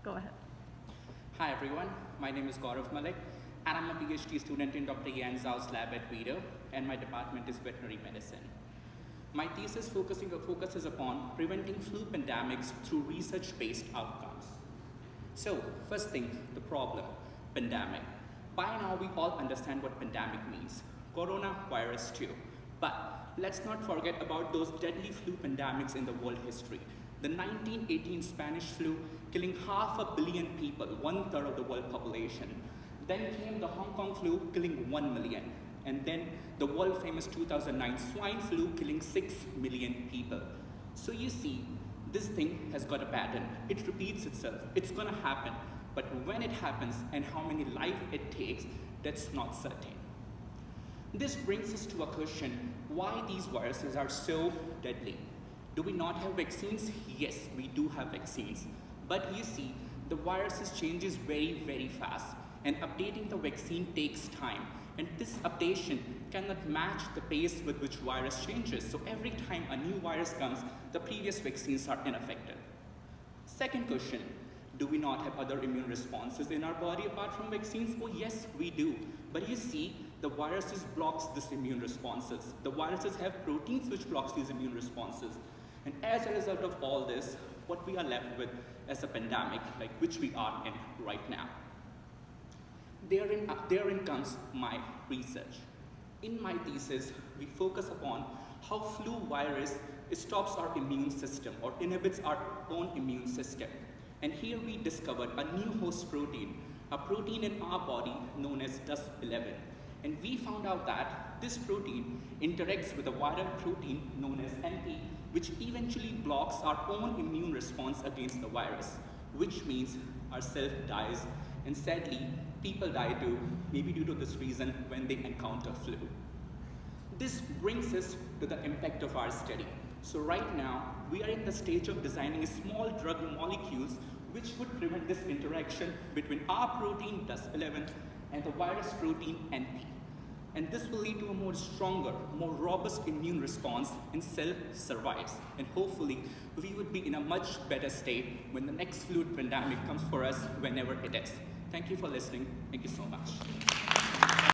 Go ahead. Hi everyone, my name is Gaurav Malik and I'm a PhD student in Dr. Yan Zhao's lab at Video and my department is veterinary medicine. My thesis focuses upon preventing flu pandemics through research-based outcomes. So, first thing, the problem, pandemic. By now we all understand what pandemic means, coronavirus too. But let's not forget about those deadly flu pandemics in the world history. The 1918 Spanish flu killing 500 million people, 1/3 of the world population. Then came the Hong Kong flu killing 1 million. And then the world famous 2009 swine flu killing 6 million people. So you see, this thing has got a pattern. It repeats itself. It's gonna happen. But when it happens and how many lives it takes, that's not certain. This brings us to a question, why these viruses are so deadly? Do we not have vaccines? Yes, we do have vaccines. But you see, the viruses changes very, very fast. And updating the vaccine takes time. And this updation cannot match the pace with which virus changes. So every time a new virus comes, the previous vaccines are ineffective. Second question, do we not have other immune responses in our body apart from vaccines? Oh yes, we do. But you see, the viruses blocks these immune responses. The viruses have proteins which blocks these immune responses. And as a result of all this, what we are left with is a pandemic, like which we are in right now. Therein comes my research. In my thesis, we focus upon how flu virus stops our immune system or inhibits our own immune system. And here we discovered a new host protein, a protein in our body known as DUS11. And we found out that this protein interacts with a viral protein known as NP, which eventually blocks our own immune response against the virus, which means our cell dies. And sadly, people die too, maybe due to this reason when they encounter flu. This brings us to the impact of our study. So right now, we are in the stage of designing small drug molecules which would prevent this interaction between our protein DUS11 and the virus protein NP. And this will lead to a more stronger, more robust immune response and cell survives. And hopefully, we would be in a much better state when the next flu pandemic comes for us, whenever it is. Thank you for listening. Thank you so much.